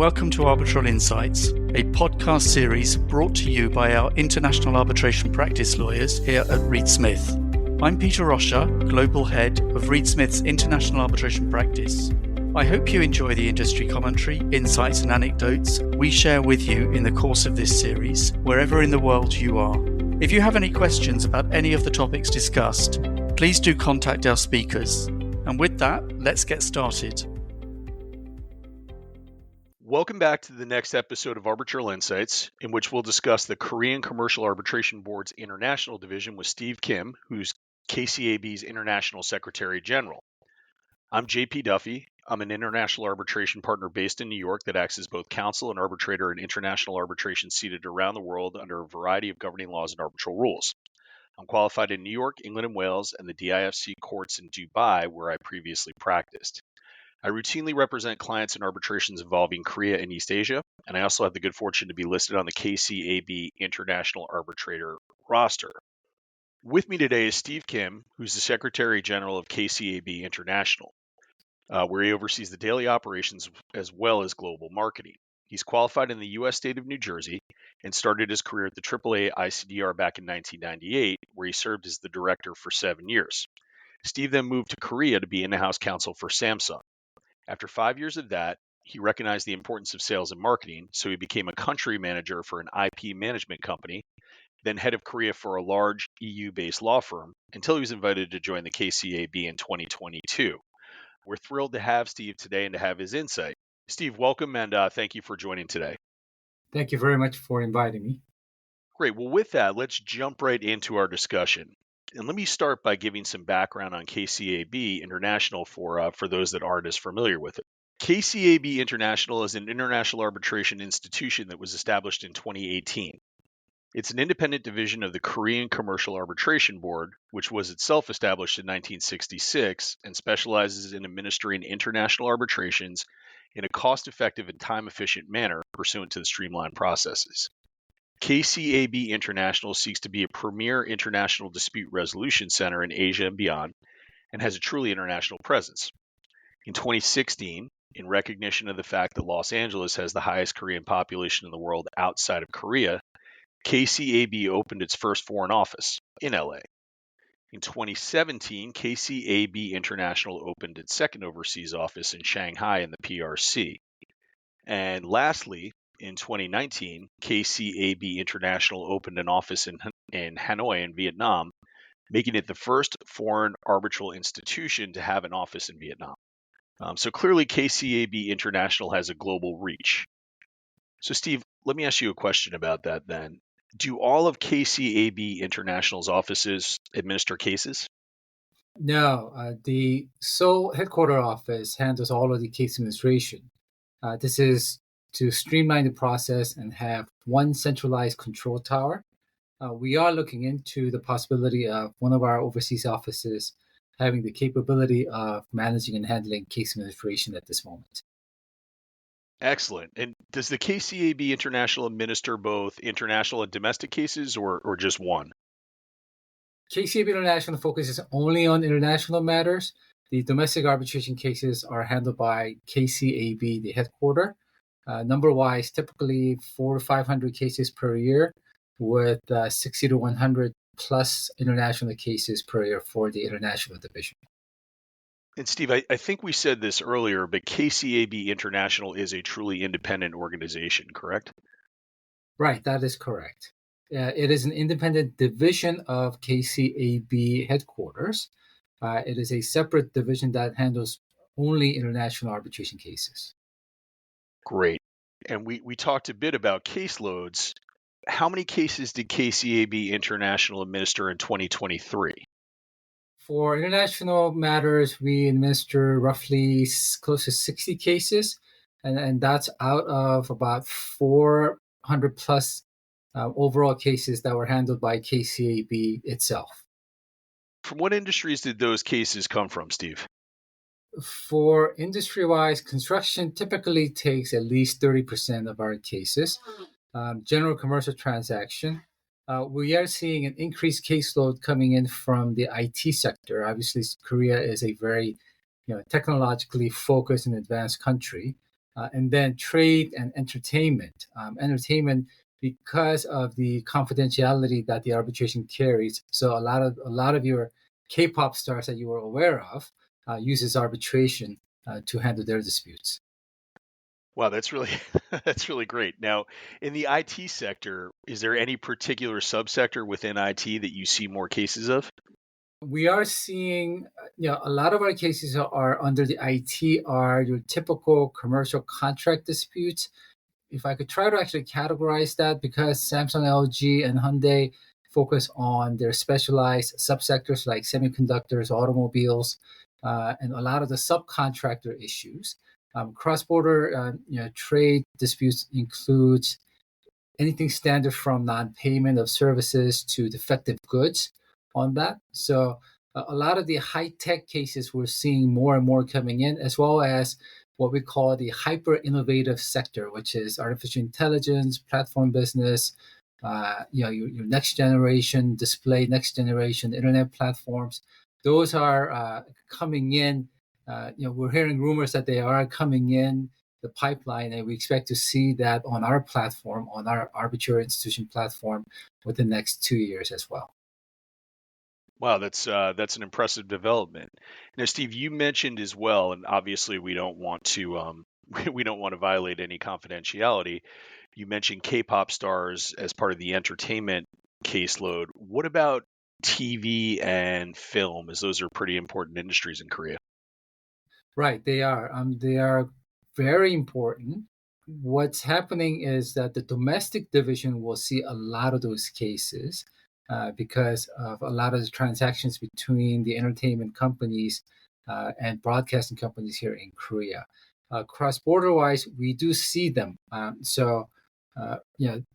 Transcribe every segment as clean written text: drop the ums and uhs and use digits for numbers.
welcome to Arbitral Insights, a podcast series brought to you by our international arbitration practice lawyers here at Reed Smith. I'm Peter Rosher, Global Head of Reed Smith's International Arbitration Practice. I hope you enjoy the industry commentary, insights and anecdotes we share with you in the course of this series, wherever in the world you are. If you have any questions about any of the topics discussed, please do contact our speakers. And with that, let's get started. Welcome back to the next episode of Arbitral Insights, in which we'll discuss the Korean Commercial Arbitration Board's International Division with Steve Kim, who's KCAB's International Secretary General. I'm JP Duffy. I'm an international arbitration partner based in New York that acts as both counsel and arbitrator in international arbitration seated around the world under a variety of governing laws and arbitral rules. I'm qualified in New York, England, and Wales, and the DIFC courts in Dubai, where I previously practiced. I routinely represent clients in arbitrations involving Korea and East Asia, and I also have the good fortune to be listed on the KCAB International Arbitrator roster. With me today is Steve Kim, who's the Secretary General of KCAB International, where he oversees the daily operations as well as global marketing. He's qualified in the U.S. state of New Jersey and started his career at the AAA ICDR back in 1998, where he served as the director for 7 years. Steve then moved to Korea to be in-house counsel for Samsung. After 5 years of that, he recognized the importance of sales and marketing, so he became a country manager for an IP management company, then head of Korea for a large EU-based law firm, until he was invited to join the KCAB in 2022. We're thrilled to have Steve today and to have his insight. Steve, welcome, and thank you for joining today. Thank you very much for inviting me. Great. Well, with that, let's jump right into our discussion. And let me start by giving some background on KCAB International for those that aren't as familiar with it. KCAB International is an international arbitration institution that was established in 2018. It's an independent division of the Korean Commercial Arbitration Board, which was itself established in 1966 and specializes in administering international arbitrations in a cost-effective and time-efficient manner pursuant to the streamlined processes. KCAB International seeks to be a premier international dispute resolution center in Asia and beyond, and has a truly international presence. In 2016, in recognition of the fact that Los Angeles has the highest Korean population in the world outside of Korea, KCAB opened its first foreign office in LA. In 2017, KCAB International opened its second overseas office in Shanghai in the PRC. And lastly, in 2019, KCAB International opened an office in Hanoi in Vietnam, making it the first foreign arbitral institution to have an office in Vietnam. So clearly, KCAB International has a global reach. So Steve, let me ask you a question about that then. Do all of KCAB International's offices administer cases? No, the Seoul headquarter office handles all of the case administration. This is to streamline the process and have one centralized control tower. We are looking into the possibility of one of our overseas offices having the capability of managing and handling case administration at this moment. Excellent. And does the KCAB International administer both international and domestic cases or just one? KCAB International focuses only on international matters. The domestic arbitration cases are handled by KCAB, the headquarter. Number-wise, typically 400 to 500 cases per year, with 60 to 100 plus international cases per year for the international division. And Steve, I think we said this earlier, but KCAB International is a truly independent organization, correct? Right, that is correct. It is an independent division of KCAB headquarters. It is a separate division that handles only international arbitration cases. Great. And we talked a bit about caseloads. How many cases did KCAB International administer in 2023? For international matters, we administer roughly close to 60 cases, and that's out of about 400 plus overall cases that were handled by KCAB itself. From what industries did those cases come from, Steve? For industry-wise, construction typically takes at least 30% of our cases. General commercial transaction, we are seeing an increased caseload coming in from the IT sector. Obviously, Korea is a very technologically focused and advanced country. and then trade and entertainment. Entertainment, because of the confidentiality that the arbitration carries. So a lot of your K-pop stars that you were aware of uses arbitration to handle their disputes. Wow, that's really that's really great. Now, in the IT sector, is there any particular subsector within IT that you see more cases of? We are seeing, a lot of our cases are under the IT are your typical commercial contract disputes. If I could try to actually categorize that, because Samsung, LG, and Hyundai focus on their specialized subsectors like semiconductors, automobiles, and a lot of the subcontractor issues. Cross-border, trade disputes includes anything standard from non-payment of services to defective goods on that. So a lot of the high-tech cases we're seeing more and more coming in, as well as what we call the hyper-innovative sector, which is artificial intelligence, platform business, your next generation display, next generation internet platforms. Those are coming in. We're hearing rumors that they are coming in the pipeline, and we expect to see that on our platform, on our arbitral institution platform, within the next 2 years as well. Wow, that's an impressive development. Now, Steve, you mentioned as well, and obviously we don't want to we don't want to violate any confidentiality. You mentioned K-pop stars as part of the entertainment caseload. What about TV and film, as those are pretty important industries in Korea? Right, they are. They are very important. What's happening is that the domestic division will see a lot of those cases because of a lot of the transactions between the entertainment companies and broadcasting companies here in Korea. Cross-border wise, we do see them. The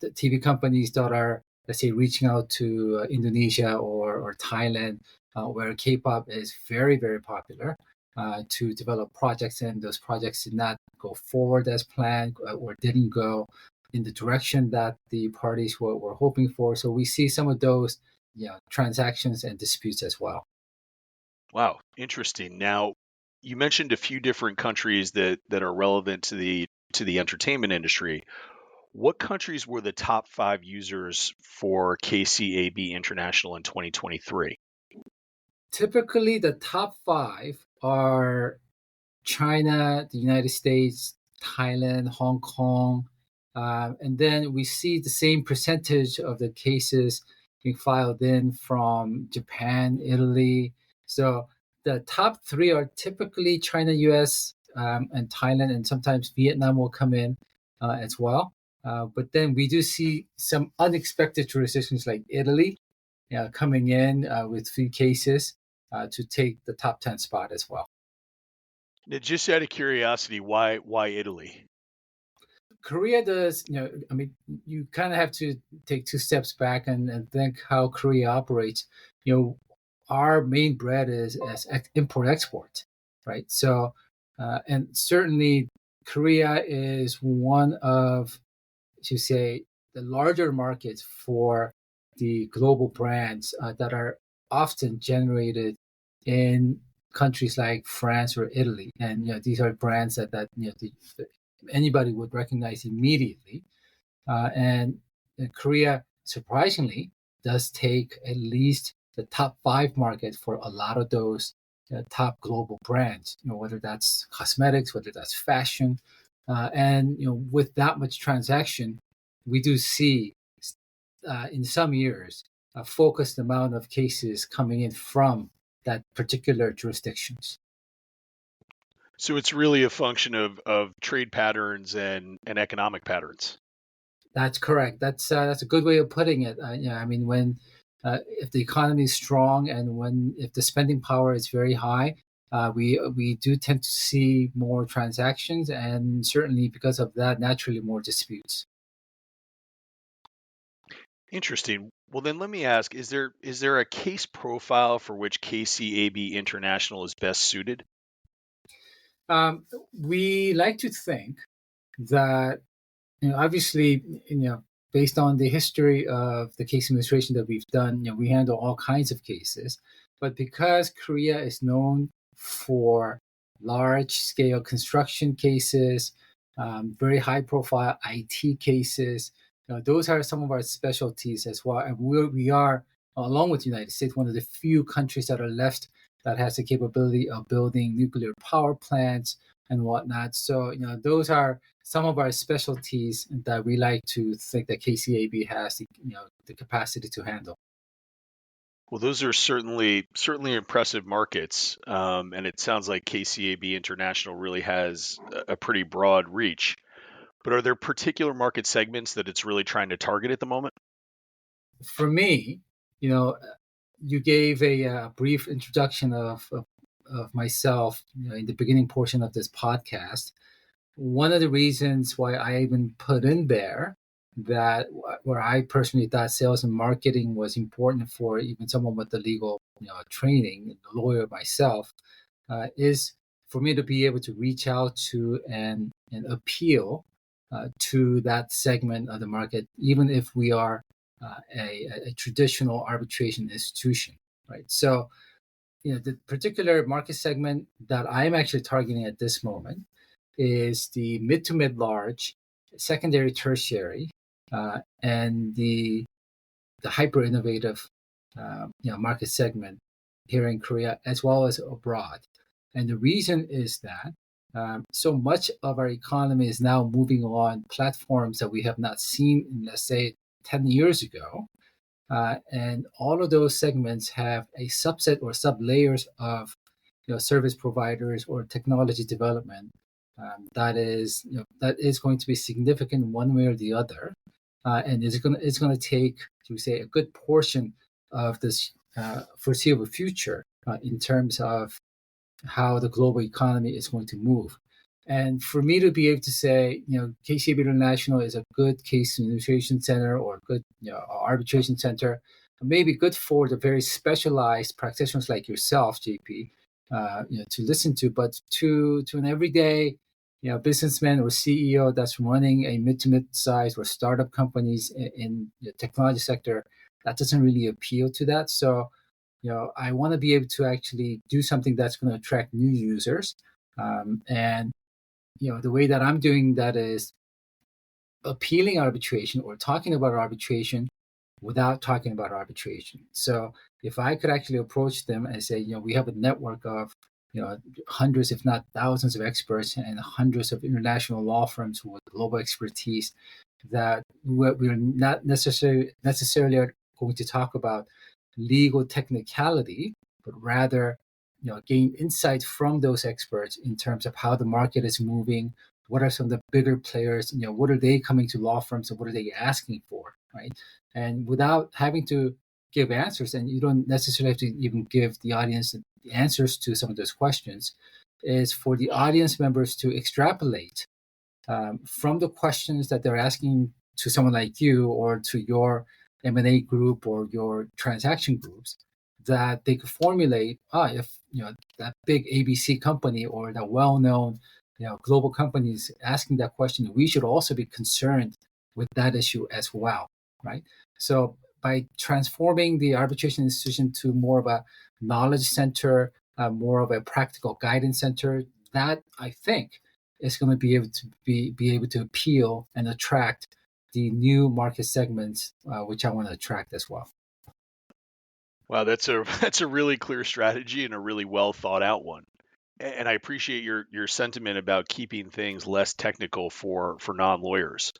TV companies that are, let's say, reaching out to Indonesia or Thailand, where K-pop is very, very popular. To develop projects, and those projects did not go forward as planned or didn't go in the direction that the parties were hoping for. So we see some of those transactions and disputes as well. Wow, interesting. Now, you mentioned a few different countries that are relevant to the entertainment industry. What countries were the top 5 users for KCAB International in 2023? Typically, the top five are China, the United States, Thailand, Hong Kong, and then we see the same percentage of the cases being filed in from Japan, Italy. So the top three are typically China, US, and Thailand, and sometimes Vietnam will come in as well. But then we do see some unexpected jurisdictions like Italy coming in with 3 cases to take the top 10 spot as well. Now, just out of curiosity, why Italy? Korea does, I mean, you kind of have to take 2 steps back and think how Korea operates. Our main bread is as import export, right? So, and certainly Korea is one of, to say, the larger markets for the global brands that are often generated in countries like France or Italy, and these are brands that anybody would recognize immediately. And Korea, surprisingly, does take at least the top 5 market for a lot of those top global brands. Whether that's cosmetics, whether that's fashion, and with that much transaction, we do see in some years a focused amount of cases coming in from that particular jurisdictions. So it's really a function of trade patterns and economic patterns. That's correct. That's a good way of putting it. I mean, when if the economy is strong and if the spending power is very high, we do tend to see more transactions, and certainly because of that, naturally more disputes. Interesting. Well, then let me ask, is there a case profile for which KCAB International is best suited? We like to think that, obviously, based on the history of the case administration that we've done, we handle all kinds of cases. But because Korea is known for large scale construction cases, very high profile IT cases. Those are some of our specialties as well. And we are, along with the United States, one of the few countries that are left that has the capability of building nuclear power plants and whatnot. So, those are some of our specialties that we like to think that KCAB has the capacity to handle. Well, those are certainly impressive markets, and it sounds like KCAB International really has a pretty broad reach. But are there particular market segments that it's really trying to target at the moment? For me, you gave a brief introduction of myself in the beginning portion of this podcast. One of the reasons why I even put in there that where I personally thought sales and marketing was important for even someone with the legal training, a lawyer myself, is for me to be able to reach out to and appeal to that segment of the market, even if we are a traditional arbitration institution, right? So, the particular market segment that I'm actually targeting at this moment is the mid to mid large, secondary, tertiary, and the hyper innovative, market segment here in Korea as well as abroad. And the reason is that so much of our economy is now moving on platforms that we have not seen in, let's say, 10 years ago. And all of those segments have a subset or sub layers of service providers or technology development that is going to be significant one way or the other, and it's going to take, to say, a good portion of this foreseeable future in terms of how the global economy is going to move. And for me to be able to say, KCAB International is a good case administration center or a good arbitration center, maybe good for the very specialized practitioners like yourself, JP, to listen to, but to an everyday businessman or CEO that's running a mid to mid-size or startup companies in the technology sector, that doesn't really appeal to that. So, I want to be able to actually do something that's going to attract new users. And the way that I'm doing that is appealing arbitration or talking about arbitration without talking about arbitration. So if I could actually approach them and say, we have a network of hundreds, if not thousands of experts and hundreds of international law firms with global expertise, that we're not necessarily going to talk about legal technicality, but rather gain insight from those experts in terms of how the market is moving, what are some of the bigger players, what are they coming to law firms and what are they asking for, right? And without having to give answers, and you don't necessarily have to even give the audience the answers to some of those questions, is for the audience members to extrapolate from the questions that they're asking to someone like you or to your M&A group or your transaction groups, that they could formulate, if that big ABC company or the well-known global companies asking that question, we should also be concerned with that issue as well, right? So by transforming the arbitration institution to more of a knowledge center, more of a practical guidance center, that I think is going to be able to appeal and attract the new market segments, which I want to attract as well. Wow, that's a really clear strategy and a really well thought out one. And I appreciate your sentiment about keeping things less technical for non-lawyers.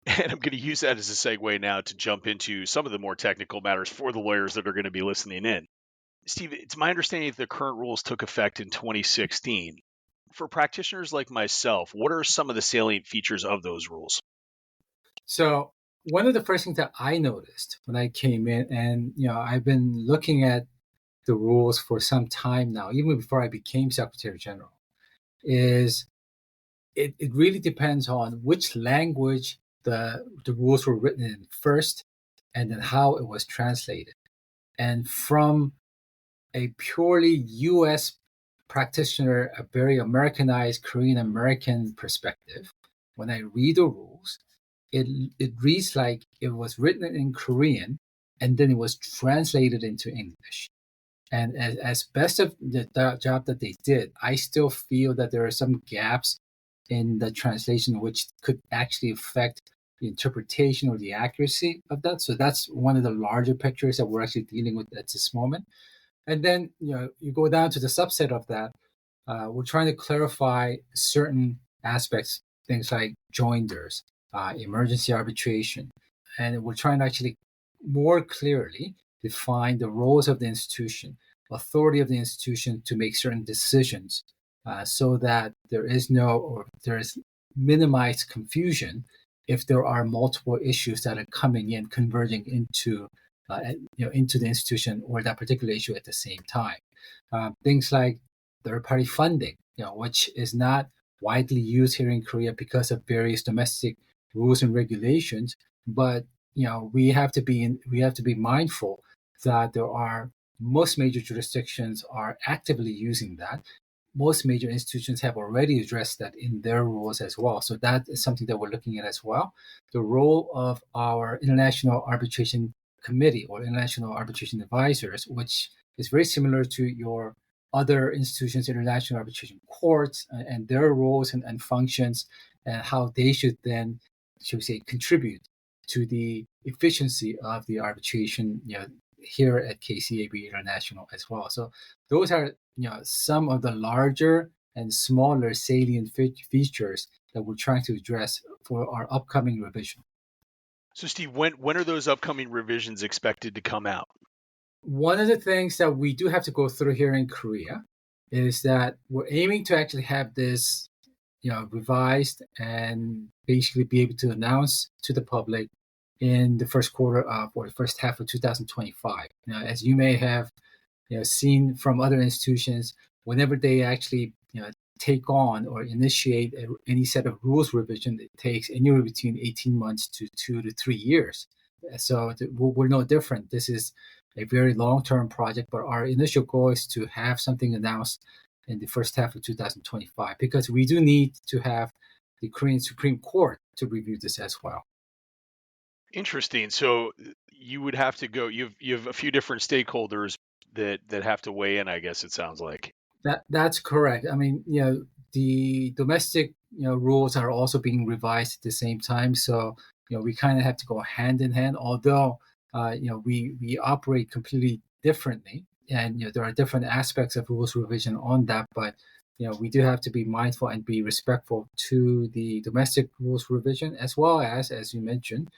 And I'm going to use that as a segue now to jump into some of the more technical matters for the lawyers that are going to be listening in. Steve, it's my understanding that the current rules took effect in 2016. For practitioners like myself, what are some of the salient features of those rules? So one of the first things that I noticed when I came in, and I've been looking at the rules for some time now, even before I became Secretary General, is it really depends on which language the rules were written in first, and then how it was translated. And from a purely U.S. practitioner, a very Americanized Korean American perspective, when I read the rules, it reads like it was written in Korean and then it was translated into English. And as best of the job that they did, I still feel that there are some gaps in the translation, which could actually affect the interpretation or the accuracy of that. So that's one of the larger pictures that we're actually dealing with at this moment. And then you go down to the subset of that. We're trying to clarify certain aspects, things like joinders, emergency arbitration, and we're trying to actually more clearly define the roles of the institution, authority of the institution to make certain decisions, so that there is minimized confusion if there are multiple issues that are coming in, converging into into the institution or that particular issue at the same time. Things like third-party funding, which is not widely used here in Korea because of various domestic rules and regulations. But we have to be mindful that most major jurisdictions are actively using that. Most major institutions have already addressed that in their rules as well. So that is something that we're looking at as well. The role of our International Arbitration Committee or International Arbitration Advisors, which is very similar to your other institutions, international arbitration courts, and their roles and functions, and how they should then, should we say, contribute to the efficiency of the arbitration, here at KCAB International as well. So those are, some of the larger and smaller salient features that we're trying to address for our upcoming revision. So, Steve, when are those upcoming revisions expected to come out? One of the things that we do have to go through here in Korea is that we're aiming to actually have this, revised and basically be able to announce to the public in the first quarter of, or the first half of 2025. Now, as you may have seen from other institutions, whenever they actually take on or initiate any set of rules revision, it takes anywhere between 18 months to 2 to 3 years. So we're no different. This is a very long-term project, but our initial goal is to have something announced in the first half of 2025, because we do need to have the Korean Supreme Court to review this as well. Interesting. So you would have to go. You have a few different stakeholders that have to weigh in, I guess it sounds like. That's correct. I mean, the domestic rules are also being revised at the same time, so we kind of have to go hand in hand. Although we operate completely differently, and there are different aspects of rules revision on that, but we do have to be mindful and be respectful to the domestic rules revision, as well as you mentioned,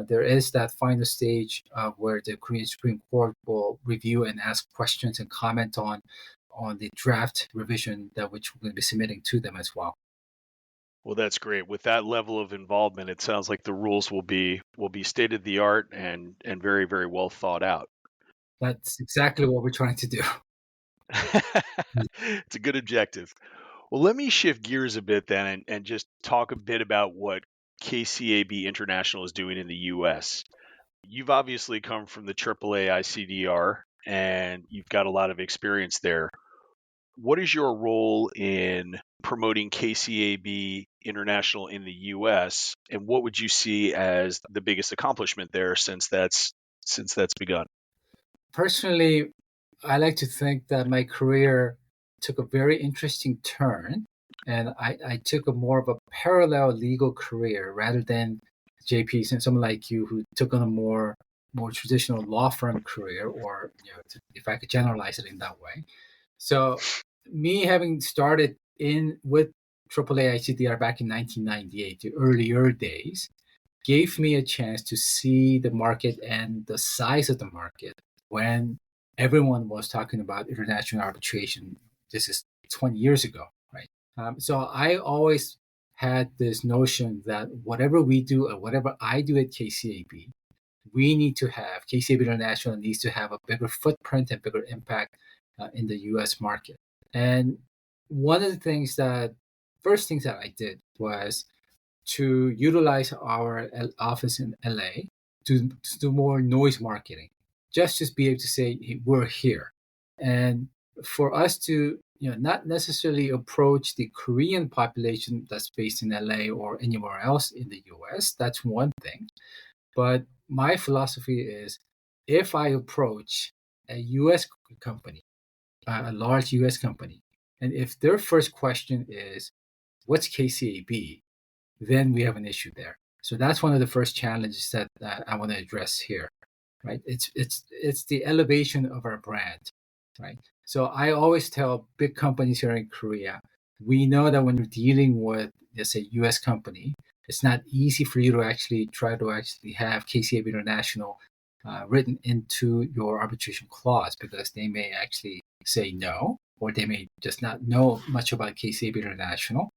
there is that final stage where the Korean Supreme Court will review and ask questions and comment on the draft revision that which we're going to be submitting to them as well. Well, that's great. With that level of involvement, it sounds like the rules will be state of the art and very, very well thought out. That's exactly what we're trying to do. It's a good objective. Well, let me shift gears a bit then and just talk a bit about what KCAB International is doing in the U.S. You've obviously come from the AAA ICDR, and you've got a lot of experience there. What is your role in promoting KCAB International in the U.S., and what would you see as the biggest accomplishment there since that's begun? Personally, I like to think that my career took a very interesting turn, and I took a more of a parallel legal career rather than JP and someone like you who took on a more traditional law firm career, or if I could generalize it in that way. So me having started with AAA ICDR back in 1998, the earlier days, gave me a chance to see the market and the size of the market when everyone was talking about international arbitration. This is 20 years ago, right? So I always had this notion that whatever we do or whatever I do at KCAB, KCAB International needs to have a bigger footprint and bigger impact in the US market. And one of the first things that I did was to utilize our office in LA to do more noise marketing, just be able to say, hey, we're here. And for us to not necessarily approach the Korean population that's based in LA or anywhere else in the US, that's one thing. But my philosophy is, if I approach a US company, a large US company, and if their first question is, what's KCAB, then we have an issue there. So that's one of the first challenges that I want to address here, right? It's the elevation of our brand, right? So I always tell big companies here in Korea, we know that when you're dealing with, let's say, U.S. company, it's not easy for you to actually try to actually have KCAB International written into your arbitration clause, because they may actually say no, or they may just not know much about KCAB International,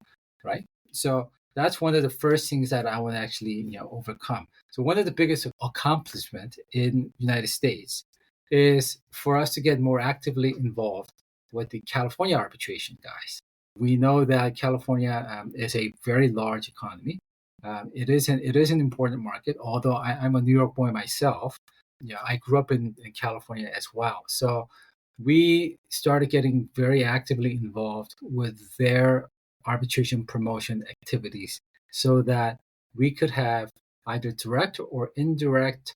right? So that's one of the first things that I want to actually overcome. So one of the biggest accomplishments in United States is for us to get more actively involved with the California arbitration guys. We know that California is a very large economy. It is an important market. Although I'm a New York boy myself, I grew up in California as well. So we started getting very actively involved with their arbitration promotion activities, so that we could have either direct or indirect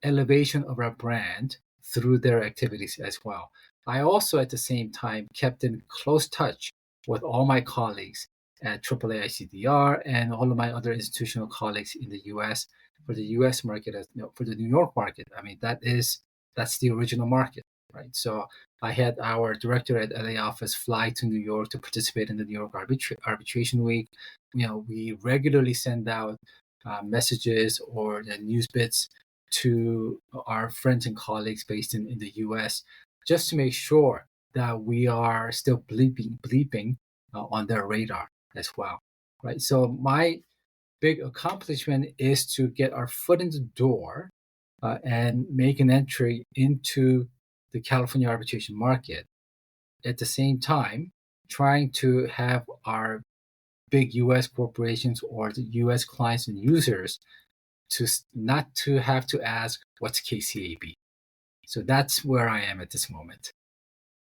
elevation of our brand through their activities as well. I also, at the same time, kept in close touch with all my colleagues at AAA ICDR and all of my other institutional colleagues in the U.S. for the U.S. market, for the New York market. I mean, that's the original market, right? So I had our director at LA office fly to New York to participate in the New York Arbitration Week. We regularly send out messages or news bits to our friends and colleagues based in the U.S. just to make sure that we are still bleeping on their radar as well, right? So my big accomplishment is to get our foot in the door and make an entry into the California arbitration market. At the same time, trying to have our big U.S. corporations or the U.S. clients and users to not to have to ask, what's KCAB? So that's where I am at this moment.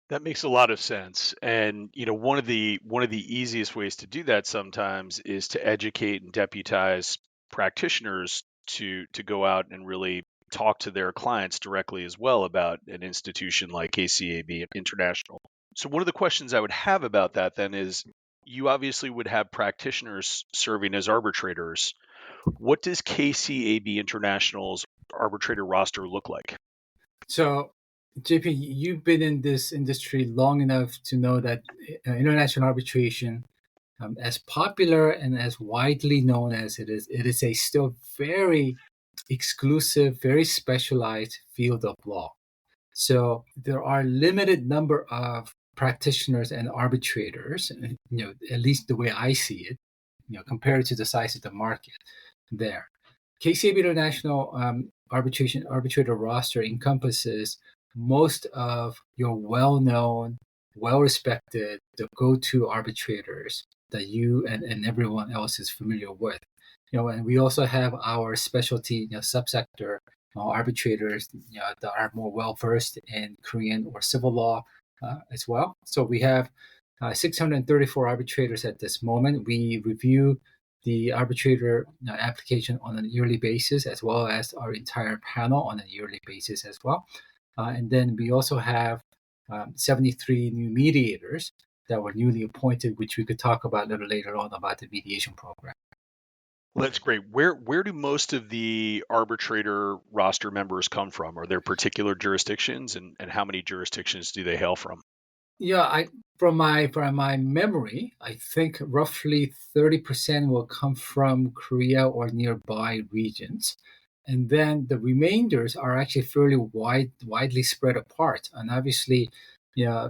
That makes a lot of sense. And one of the easiest ways to do that sometimes is to educate and deputize practitioners to go out and really talk to their clients directly as well about an institution like KCAB International. So one of the questions I would have about that then is, you obviously would have practitioners serving as arbitrators. What does KCAB International's arbitrator roster look like? So, JP, you've been in this industry long enough to know that international arbitration, as popular and as widely known as it is a still very exclusive, very specialized field of law. So there are limited number of practitioners and arbitrators, at least the way I see it, compared to the size of the market there. KCAB International arbitrator roster encompasses most of your well-known, well-respected, the go-to arbitrators that you and everyone else is familiar with. And we also have our specialty subsector arbitrators that are more well-versed in Korean or civil law as well. So we have 634 arbitrators at this moment. We review the arbitrator application on a yearly basis, as well as our entire panel on a yearly basis as well. And then we also have 73 new mediators that were newly appointed, which we could talk about a little later on about the mediation program. Well, that's great. Where do most of the arbitrator roster members come from? Are there particular jurisdictions, and how many jurisdictions do they hail from? Yeah, from my memory, I think roughly 30% will come from Korea or nearby regions. And then the remainders are actually fairly widely spread apart. And obviously,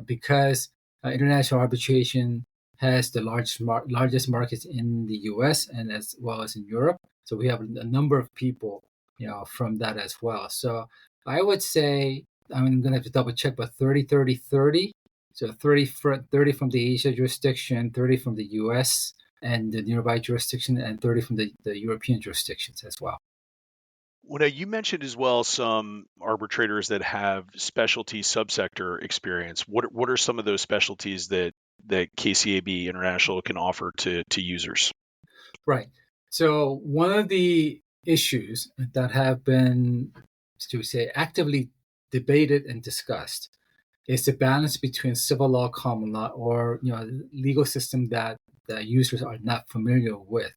because international arbitration has the largest markets in the U.S. and as well as in Europe, so we have a number of people, from that as well. So I would say, I'm going to have to double check, but 30, 30, 30. So 30 from the Asia jurisdiction, 30 from the U.S. and the nearby jurisdiction, and 30 from the European jurisdictions as well. Well, now you mentioned as well some arbitrators that have specialty subsector experience. What are some of those specialties that KCAB International can offer to users? Right. So one of the issues that have been, to say, actively debated and discussed is the balance between civil law, common law, or legal system that that users are not familiar with.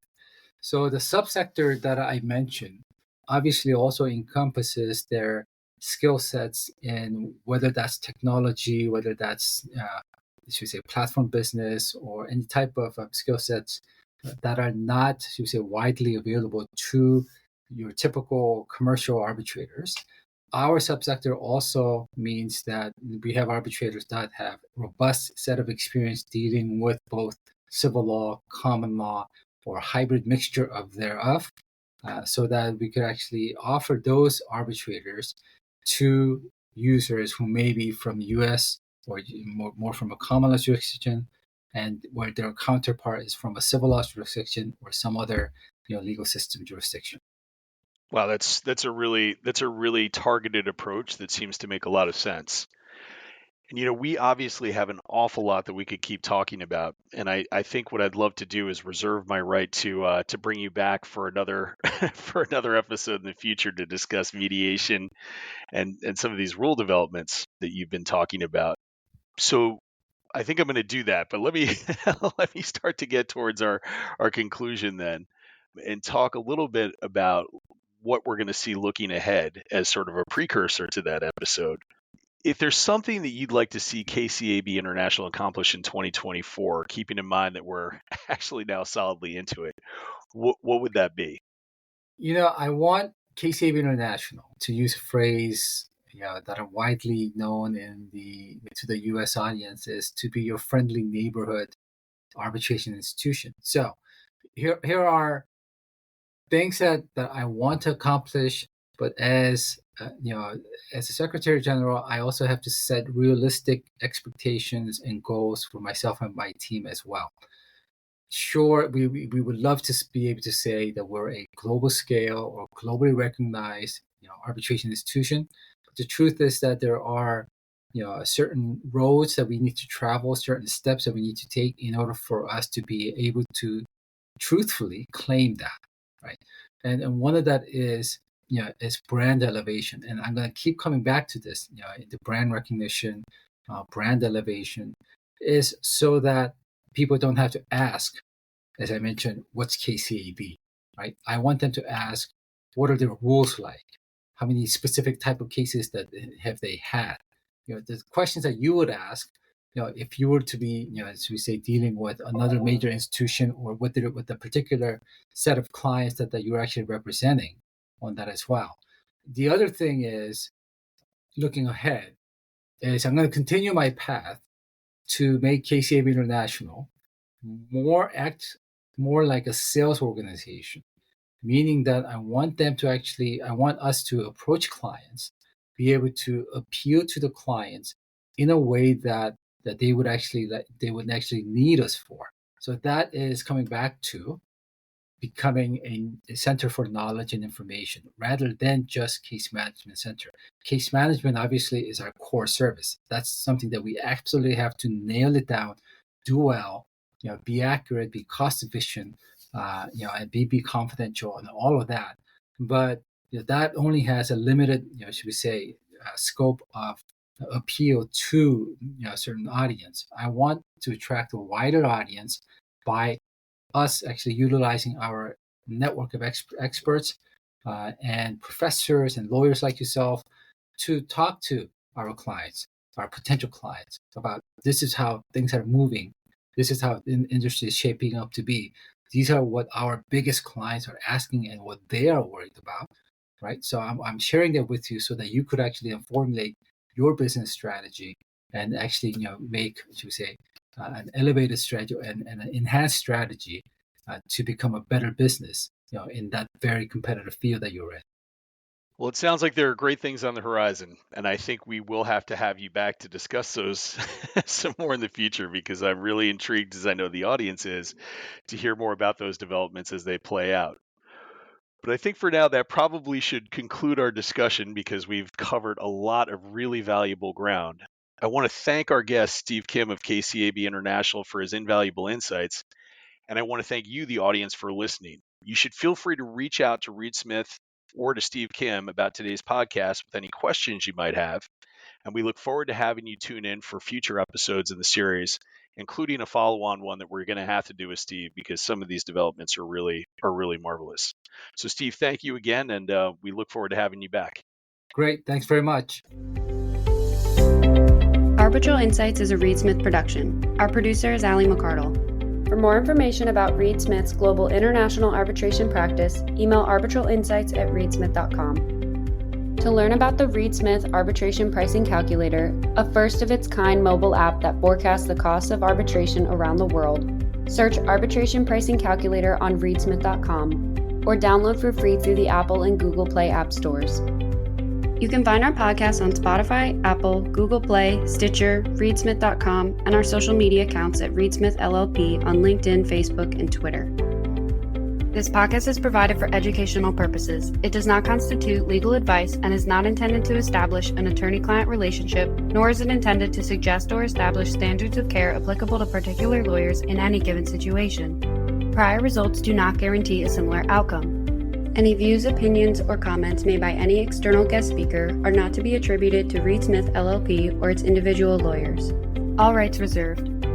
So the subsector that I mentioned obviously also encompasses their skill sets in whether that's technology, whether that's should we say platform business, or any type of skill sets that are not, should we say, widely available to your typical commercial arbitrators. Our subsector also means that we have arbitrators that have robust set of experience dealing with both civil law, common law, or hybrid mixture of thereof, so that we could actually offer those arbitrators to users who may be from the US or more from a common law jurisdiction, and where their counterpart is from a civil law jurisdiction or some other legal system jurisdiction. Wow, that's a really targeted approach that seems to make a lot of sense. And we obviously have an awful lot that we could keep talking about, and I think what I'd love to do is reserve my right to bring you back for another for another episode in the future to discuss mediation and some of these rule developments that you've been talking about. So I think I'm going to do that, but let me let me start to get towards our conclusion then, and talk a little bit about what we're going to see looking ahead as sort of a precursor to that episode. If there's something that you'd like to see KCAB International accomplish in 2024, keeping in mind that we're actually now solidly into it, what would that be? I want KCAB International to use a phrase that are widely known to the U.S. audience, is to be your friendly neighborhood arbitration institution. So here are things that I want to accomplish, but as as a Secretary General, I also have to set realistic expectations and goals for myself and my team as well. Sure, we would love to be able to say that we're a global scale or globally recognized arbitration institution. But the truth is that there are certain roads that we need to travel, certain steps that we need to take in order for us to be able to truthfully claim that, right? And one of that is is brand elevation, and I'm going to keep coming back to this. The brand recognition, brand elevation, is so that people don't have to ask, as I mentioned, what's KCAB, right? I want them to ask, what are the rules like? How many specific type of cases that have they had? The questions that you would ask, if you were to be, as we say, dealing with another major institution or with a particular set of clients that you're actually representing on that as well. The other thing is, looking ahead, is I'm going to continue my path to make KCAB International more like a sales organization, meaning that I want us to approach clients, be able to appeal to the clients in a way that they would actually need us for. So that is coming back to becoming a center for knowledge and information rather than just case management center. Case management obviously is our core service. That's something that we absolutely have to nail it down, do well, be accurate, be cost efficient, and be confidential and all of that. But that only has a limited, should we say, scope of appeal to a certain audience. I want to attract a wider audience by us actually utilizing our network of experts and professors and lawyers like yourself to talk to our clients, our potential clients, about this is how things are moving. This is how the industry is shaping up to be. These are what our biggest clients are asking and what they are worried about, right? So I'm sharing that with you so that you could actually formulate your business strategy and actually, make, should we say, an elevated strategy and an enhanced strategy to become a better business, in that very competitive field that you're in. Well, it sounds like there are great things on the horizon, and I think we will have to have you back to discuss those some more in the future, because I'm really intrigued, as I know the audience is, to hear more about those developments as they play out. But I think for now that probably should conclude our discussion, because we've covered a lot of really valuable ground. I want to thank our guest, Steve Kim of KCAB International, for his invaluable insights. And I want to thank you, the audience, for listening. You should feel free to reach out to Reed Smith or to Steve Kim about today's podcast with any questions you might have. And we look forward to having you tune in for future episodes in the series. including a follow-on one that we're going to have to do with Steve because some of these developments are really marvelous. So Steve, thank you again, and we look forward to having you back. Great. Thanks very much. Arbitral Insights is a Reed Smith production. Our producer is Ali McCardle. For more information about Reed Smith's global international arbitration practice, email arbitralinsights@reedsmith.com. To learn about the Reed Smith Arbitration Pricing Calculator, a first-of-its-kind mobile app that forecasts the costs of arbitration around the world, search Arbitration Pricing Calculator on reedsmith.com or download for free through the Apple and Google Play app stores. You can find our podcast on Spotify, Apple, Google Play, Stitcher, reedsmith.com, and our social media accounts at ReedSmith LLP on LinkedIn, Facebook, and Twitter. This podcast is provided for educational purposes. It does not constitute legal advice and is not intended to establish an attorney-client relationship, nor is it intended to suggest or establish standards of care applicable to particular lawyers in any given situation. Prior results do not guarantee a similar outcome. Any views, opinions, or comments made by any external guest speaker are not to be attributed to Reed Smith LLP or its individual lawyers. All rights reserved.